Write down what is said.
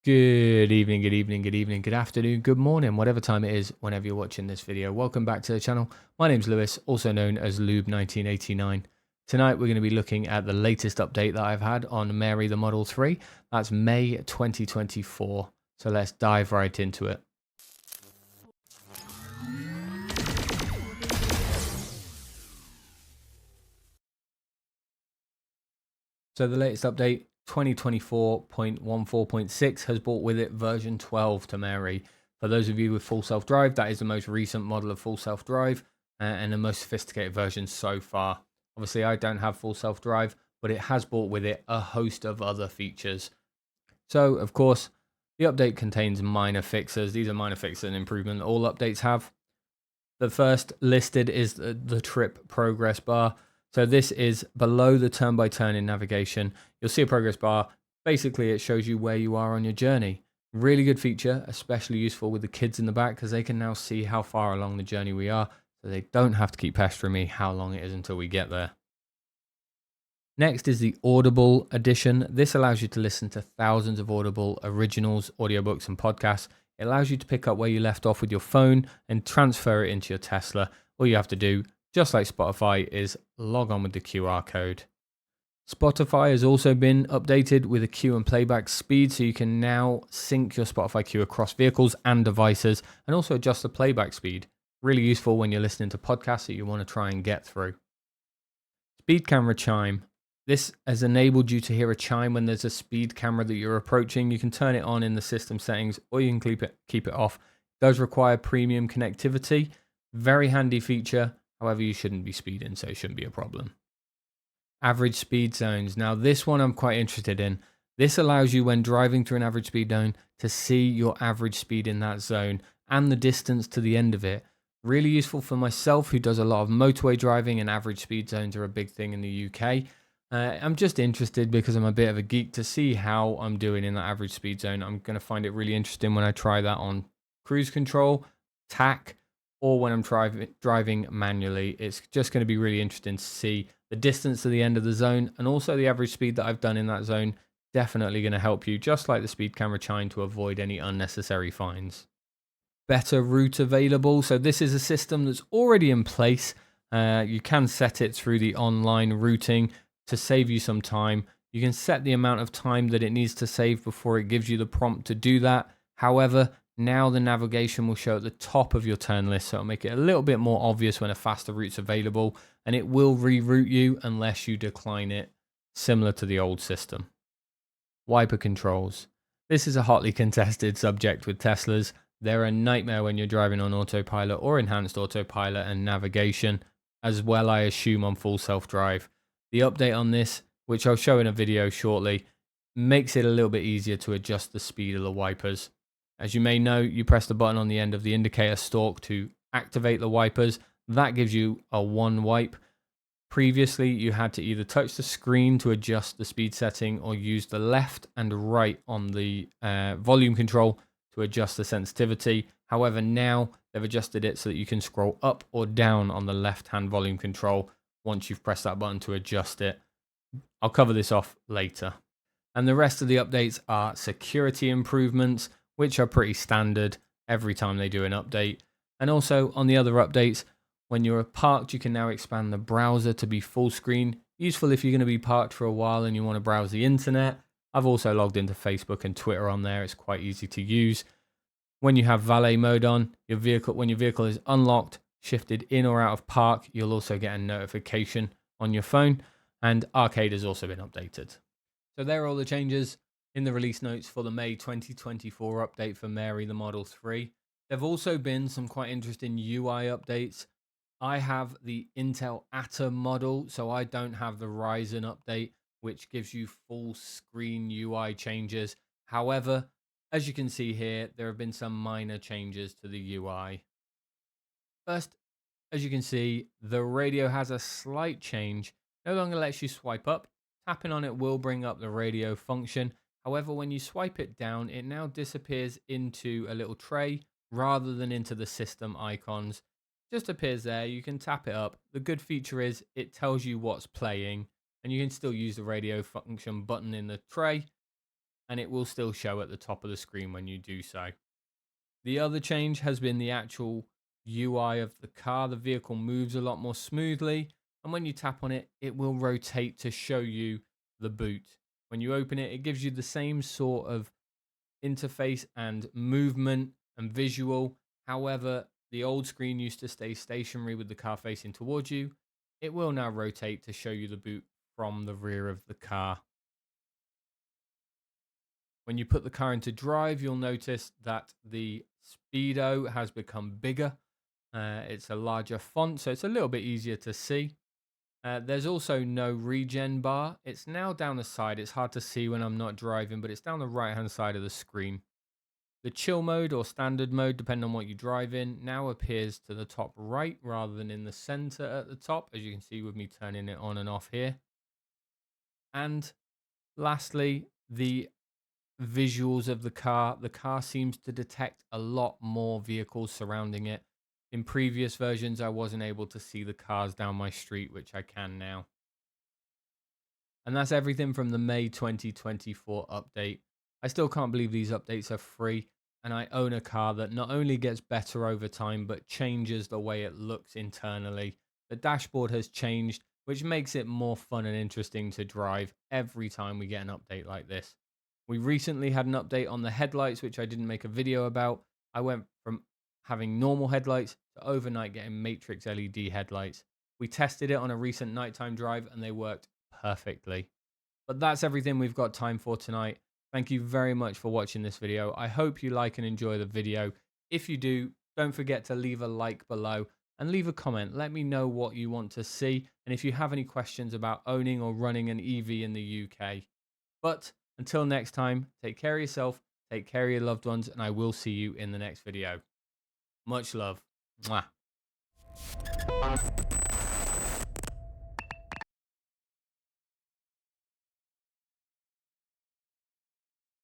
Good evening, good evening, good evening, good afternoon, good morning, whatever time it is, whenever you're watching this video. Welcome back to the channel. My name's Lewis, also known as Lube1989. Tonight we're going to be looking at the latest update that I've had on Mary the Model 3. That's May 2024. So let's dive right into it. So the latest update, 2024.14.6, has brought with it version 12 to Mary. For those of you with full self-drive, that is the most recent model of full self-drive and the most sophisticated version so far. Obviously, I don't have full self-drive, but it has brought with it a host of other features. So, of course, the update contains minor fixes. These are minor fixes and improvement all updates have. The first listed is the trip progress bar. So this is below the turn-by-turn in navigation. You'll see a progress bar. Basically, it shows you where you are on your journey. Really good feature, especially useful with the kids in the back because they can now see how far along the journey we are, so they don't have to keep pestering me how long it is until we get there. Next is the Audible edition. This allows you to listen to thousands of Audible originals, audiobooks, and podcasts. It allows you to pick up where you left off with your phone and transfer it into your Tesla. All you have to do, just like Spotify, is log on with the QR code. Spotify has also been updated with a queue and playback speed, so you can now sync your Spotify queue across vehicles and devices and also adjust the playback speed. Really useful when you're listening to podcasts that you want to try and get through. Speed camera chime. This has enabled you to hear a chime when there's a speed camera that you're approaching. You can turn it on in the system settings or you can keep it off. It does require premium connectivity. Very handy feature. However, you shouldn't be speeding, so it shouldn't be a problem. Average speed zones. Now, this one I'm quite interested in. This allows you, when driving through an average speed zone, to see your average speed in that zone and the distance to the end of it. Really useful for myself, who does a lot of motorway driving, and average speed zones are a big thing in the UK. I'm just interested because I'm a bit of a geek to see how I'm doing in that average speed zone. I'm going to find it really interesting when I try that on cruise control, tack, or when I'm driving manually. It's just going to be really interesting to see the distance to the end of the zone and also the average speed that I've done in that zone. Definitely going to help you, just like the speed camera chime, to avoid any unnecessary fines. Better route available. So this is a system that's already in place. You can set it through the online routing to save you some time. You can set the amount of time that it needs to save before it gives you the prompt to do that. However, now the navigation will show at the top of your turn list, so it'll make it a little bit more obvious when a faster route's available, and it will reroute you unless you decline it, similar to the old system. Wiper controls. This is a hotly contested subject with Teslas. They're a nightmare when you're driving on autopilot or enhanced autopilot and navigation, as well, I assume, on full self-drive. The update on this, which I'll show in a video shortly, makes it a little bit easier to adjust the speed of the wipers. As you may know, you press the button on the end of the indicator stalk to activate the wipers. That gives you a one wipe. Previously, you had to either touch the screen to adjust the speed setting or use the left and right on the volume control to adjust the sensitivity. However, now they've adjusted it so that you can scroll up or down on the left-hand volume control once you've pressed that button to adjust it. I'll cover this off later. And the rest of the updates are security improvements, which are pretty standard every time they do an update. And also on the other updates, when you're parked, you can now expand the browser to be full screen. Useful if you're going to be parked for a while and you want to browse the internet. I've also logged into Facebook and Twitter on there. It's quite easy to use. When you have valet mode on, when your vehicle is unlocked, shifted in or out of park, you'll also get a notification on your phone. And arcade has also been updated. So there are all the changes in the release notes for the May 2024 update for Mary the Model 3. There have also been some quite interesting UI updates. I have the Intel Atom model, so I don't have the Ryzen update, which gives you full screen UI changes. However, as you can see here, there have been some minor changes to the UI. First, as you can see, the radio has a slight change. No longer lets you swipe up. Tapping on it will bring up the radio function. However, when you swipe it down, it now disappears into a little tray rather than into the system icons. Just appears there. You can tap it up. The good feature is it tells you what's playing, and you can still use the radio function button in the tray. and it will still show at the top of the screen when you do so. The other change has been the actual UI of the car. The vehicle moves a lot more smoothly, and when you tap on it, it will rotate to show you the boot. When you open it, it gives you the same sort of interface and movement and visual. However, the old screen used to stay stationary with the car facing towards you. It will now rotate to show you the boot from the rear of the car. When you put the car into drive, you'll notice that the speedo has become bigger. It's a larger font, so it's a little bit easier to see. There's also no regen bar. It's now down the side. It's hard to see when I'm not driving, but it's down the right-hand side of the screen. The chill mode or standard mode, depending on what you drive in, now appears to the top right rather than in the center at the top, as you can see with me turning it on and off here. And lastly, the visuals of the car. The car seems to detect a lot more vehicles surrounding it. In previous versions, I wasn't able to see the cars down my street, which I can now. And that's everything from the May 2024 update. I still can't believe these updates are free, and I own a car that not only gets better over time, but changes the way it looks internally. The dashboard has changed, which makes it more fun and interesting to drive every time we get an update like this. We recently had an update on the headlights, which I didn't make a video about. I went from having normal headlights to overnight getting matrix LED headlights. We tested it on a recent nighttime drive and they worked perfectly. But that's everything we've got time for tonight. Thank you very much for watching this video. I hope you like and enjoy the video. If you do, don't forget to leave a like below and leave a comment. Let me know what you want to see and if you have any questions about owning or running an EV in the UK. But until next time, take care of yourself, take care of your loved ones, and I will see you in the next video. Much love. Mwah.